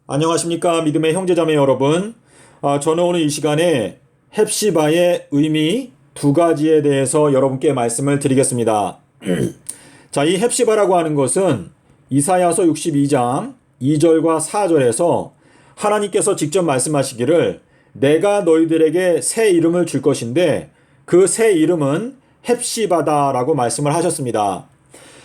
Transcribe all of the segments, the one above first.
안녕하십니까 믿음의 형제자매 여러분. 저는 오늘 이 시간에 헵시바의 의미 두 가지에 대해서 여러분께 말씀을 드리겠습니다. 자, 이 헵시바라고 하는 것은 이사야서 62장 2절과 4절에서 하나님께서 직접 말씀하시기를 내가 너희들에게 새 이름을 줄 것인데 그 새 이름은 헵시바다라고 말씀을 하셨습니다.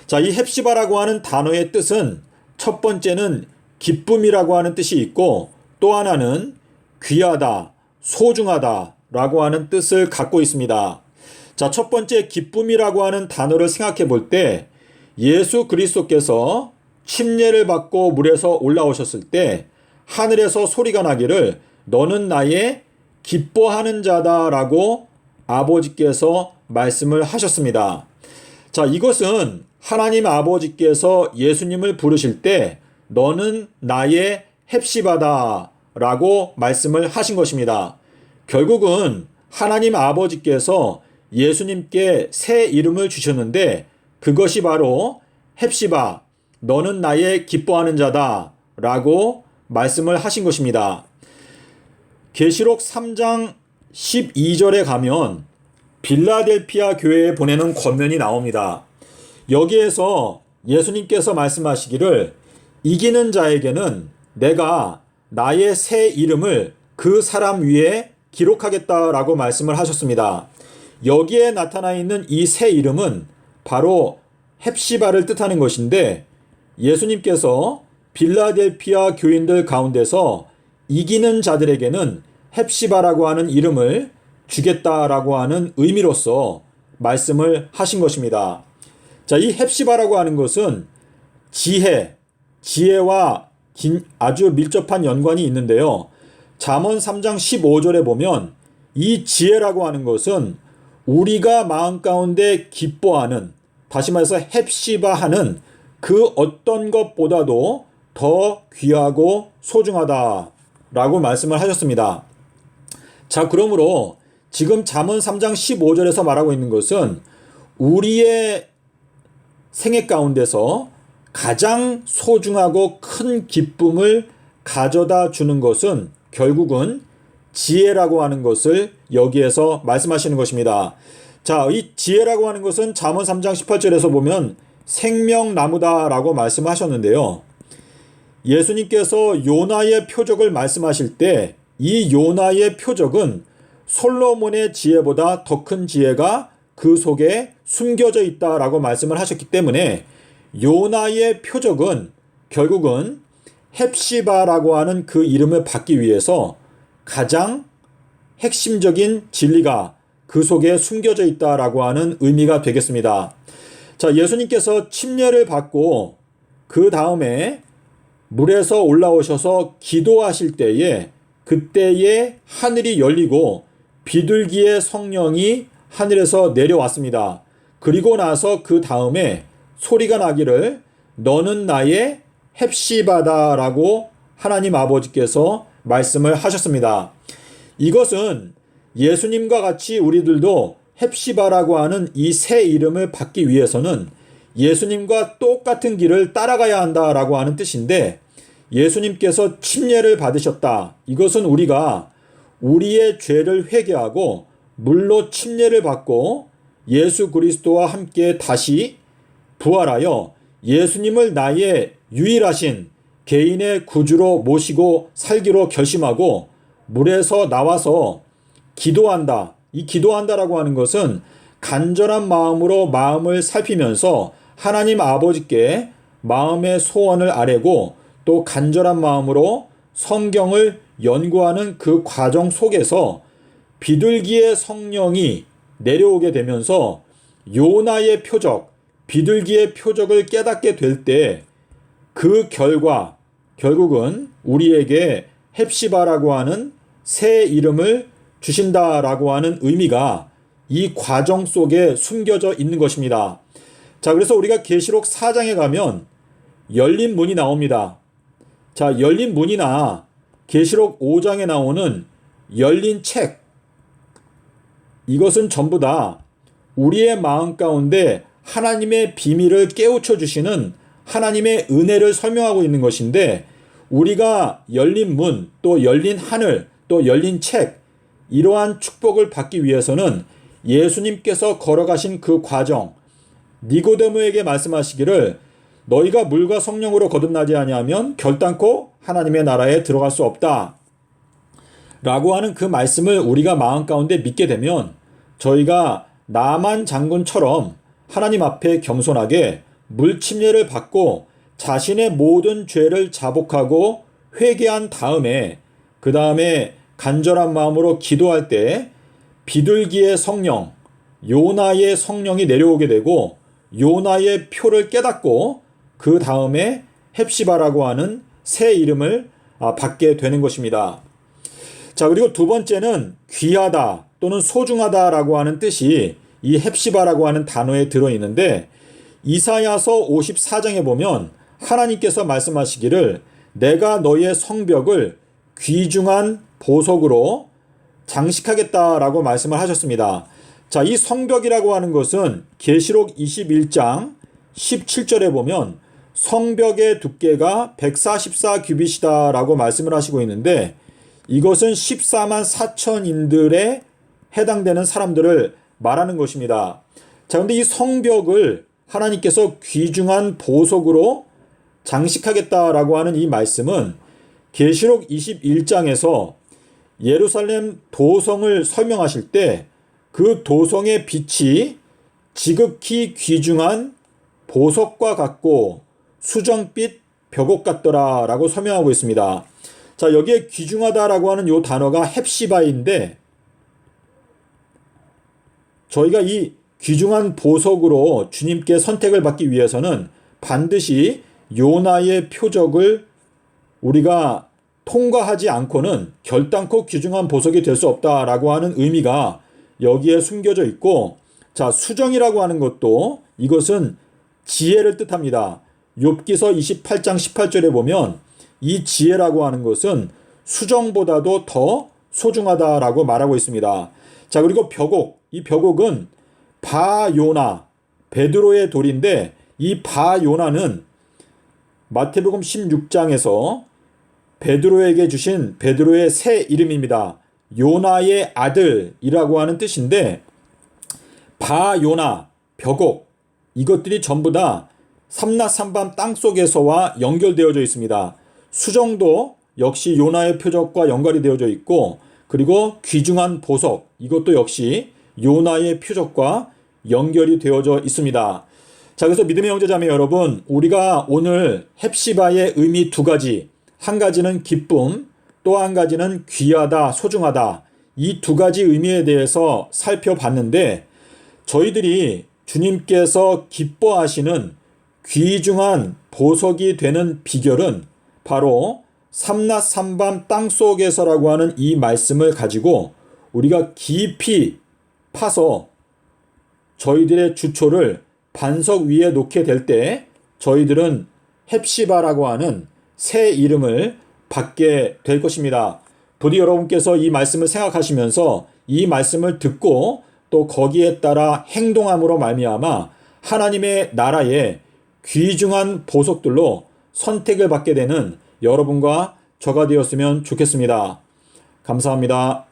자, 이 헵시바라고 하는 단어의 뜻은 첫 번째는 기쁨이라고 하는 뜻이 있고 또 하나는 귀하다, 소중하다 라고 하는 뜻을 갖고 있습니다. 자, 첫 번째 기쁨이라고 하는 단어를 생각해 볼 때 예수 그리스도께서 침례를 받고 물에서 올라오셨을 때 하늘에서 소리가 나기를 너는 나의 기뻐하는 자다라고 아버지께서 말씀을 하셨습니다. 자, 이것은 하나님 아버지께서 예수님을 부르실 때 너는 나의 헵시바다 라고 말씀을 하신 것입니다. 결국은 하나님 아버지께서 예수님께 새 이름을 주셨는데 그것이 바로 헵시바, 너는 나의 기뻐하는 자다 라고 말씀을 하신 것입니다. 계시록 3장 12절에 가면 빌라델피아 교회에 보내는 권면이 나옵니다. 여기에서 예수님께서 말씀하시기를 이기는 자에게는 내가 나의 새 이름을 그 사람 위에 기록하겠다라고 말씀을 하셨습니다. 여기에 나타나 있는 이 새 이름은 바로 헵시바를 뜻하는 것인데 예수님께서 빌라델피아 교인들 가운데서 이기는 자들에게는 헵시바라고 하는 이름을 주겠다라고 하는 의미로서 말씀을 하신 것입니다. 자, 이 헵시바라고 하는 것은 지혜와 아주 밀접한 연관이 있는데요. 잠언 3장 15절에 보면 이 지혜라고 하는 것은 우리가 마음 가운데 기뻐하는, 다시 말해서 헵시바하는 그 어떤 것보다도 더 귀하고 소중하다라고 말씀을 하셨습니다. 자, 그러므로 지금 잠언 3장 15절에서 말하고 있는 것은 우리의 생애 가운데서 가장 소중하고 큰 기쁨을 가져다 주는 것은 결국은 지혜라고 하는 것을 여기에서 말씀하시는 것입니다. 자, 이 지혜라고 하는 것은 잠언 3장 18절에서 보면 생명나무다라고 말씀하셨는데요. 예수님께서 요나의 표적을 말씀하실 때 이 요나의 표적은 솔로몬의 지혜보다 더 큰 지혜가 그 속에 숨겨져 있다라고 말씀을 하셨기 때문에 요나의 표적은 결국은 헵시바라고 하는 그 이름을 받기 위해서 가장 핵심적인 진리가 그 속에 숨겨져 있다라고 하는 의미가 되겠습니다. 자, 예수님께서 침례를 받고 그 다음에 물에서 올라오셔서 기도하실 때에 그때에 하늘이 열리고 비둘기의 성령이 하늘에서 내려왔습니다. 그리고 나서 그 다음에 소리가 나기를 너는 나의 헵시바다라고 하나님 아버지께서 말씀을 하셨습니다. 이것은 예수님과 같이 우리들도 헵시바라고 하는 이 새 이름을 받기 위해서는 예수님과 똑같은 길을 따라가야 한다라고 하는 뜻인데 예수님께서 침례를 받으셨다. 이것은 우리가 우리의 죄를 회개하고 물로 침례를 받고 예수 그리스도와 함께 다시 부활하여 예수님을 나의 유일하신 개인의 구주로 모시고 살기로 결심하고 물에서 나와서 기도한다. 이 기도한다라고 하는 것은 간절한 마음으로 마음을 살피면서 하나님 아버지께 마음의 소원을 아뢰고 또 간절한 마음으로 성경을 연구하는 그 과정 속에서 비둘기의 성령이 내려오게 되면서 요나의 표적, 비둘기의 표적을 깨닫게 될 때 그 결과 결국은 우리에게 헵시바라고 하는 새 이름을 주신다라고 하는 의미가 이 과정 속에 숨겨져 있는 것입니다. 자, 그래서 우리가 계시록 4장에 가면 열린 문이 나옵니다. 자, 열린 문이나 계시록 5장에 나오는 열린 책, 이것은 전부 다 우리의 마음 가운데 하나님의 비밀을 깨우쳐 주시는 하나님의 은혜를 설명하고 있는 것인데 우리가 열린 문, 또 열린 하늘, 또 열린 책, 이러한 축복을 받기 위해서는 예수님께서 걸어가신 그 과정, 니고데모에게 말씀하시기를 너희가 물과 성령으로 거듭나지 아니하면 결단코 하나님의 나라에 들어갈 수 없다 라고 하는 그 말씀을 우리가 마음 가운데 믿게 되면 저희가 나만 장군처럼 하나님 앞에 겸손하게 물침례를 받고 자신의 모든 죄를 자복하고 회개한 다음에 그 다음에 간절한 마음으로 기도할 때 비둘기의 성령, 요나의 성령이 내려오게 되고 요나의 표를 깨닫고 그 다음에 헵시바라고 하는 새 이름을 받게 되는 것입니다. 자, 그리고 두 번째는 귀하다 또는 소중하다라고 하는 뜻이 이 헵시바라고 하는 단어에 들어있는데 이사야서 54장에 보면 하나님께서 말씀하시기를 내가 너의 성벽을 귀중한 보석으로 장식하겠다라고 말씀을 하셨습니다. 자, 이 성벽이라고 하는 것은 계시록 21장 17절에 보면 성벽의 두께가 144규빗이다라고 말씀을 하시고 있는데 이것은 14만 4천인들에 해당되는 사람들을 말하는 것입니다. 자, 근데 이 성벽을 하나님께서 귀중한 보석으로 장식하겠다라고 하는 이 말씀은 계시록 21장에서 예루살렘 도성을 설명하실 때 그 도성의 빛이 지극히 귀중한 보석과 같고 수정빛 벽옥 같더라 라고 설명하고 있습니다. 자, 여기에 귀중하다라고 하는 이 단어가 헵시바인데 저희가 이 귀중한 보석으로 주님께 선택을 받기 위해서는 반드시 요나의 표적을 우리가 통과하지 않고는 결단코 귀중한 보석이 될 수 없다라고 하는 의미가 여기에 숨겨져 있고, 자, 수정이라고 하는 것도 이것은 지혜를 뜻합니다. 욥기서 28장 18절에 보면 이 지혜라고 하는 것은 수정보다도 더 소중하다라고 말하고 있습니다. 자, 그리고 벽옥, 이 벽옥은 바요나, 베드로의 돌인데 이 바요나는 마태복음 16장에서 베드로에게 주신 베드로의 새 이름입니다. 요나의 아들이라고 하는 뜻인데 바요나, 벽옥, 이것들이 전부 다 삼낮삼밤 땅속에서와 연결되어져 있습니다. 수정도 역시 요나의 표적과 연결이 되어져 있고, 그리고 귀중한 보석, 이것도 역시 요나의 표적과 연결이 되어져 있습니다. 자, 그래서 믿음의 형제자매 여러분, 우리가 오늘 헵시바의 의미 두 가지, 한 가지는 기쁨, 또 한 가지는 귀하다, 소중하다, 이 두 가지 의미에 대해서 살펴봤는데 저희들이 주님께서 기뻐하시는 귀중한 보석이 되는 비결은 바로 삼낮삼밤 땅속에서라고 하는 이 말씀을 가지고 우리가 깊이 파서 저희들의 주초를 반석 위에 놓게 될 때 저희들은 헵시바라고 하는 새 이름을 받게 될 것입니다. 부디 여러분께서 이 말씀을 생각하시면서 이 말씀을 듣고 또 거기에 따라 행동함으로 말미암아 하나님의 나라의 귀중한 보석들로 선택을 받게 되는 여러분과 저가 되었으면 좋겠습니다. 감사합니다.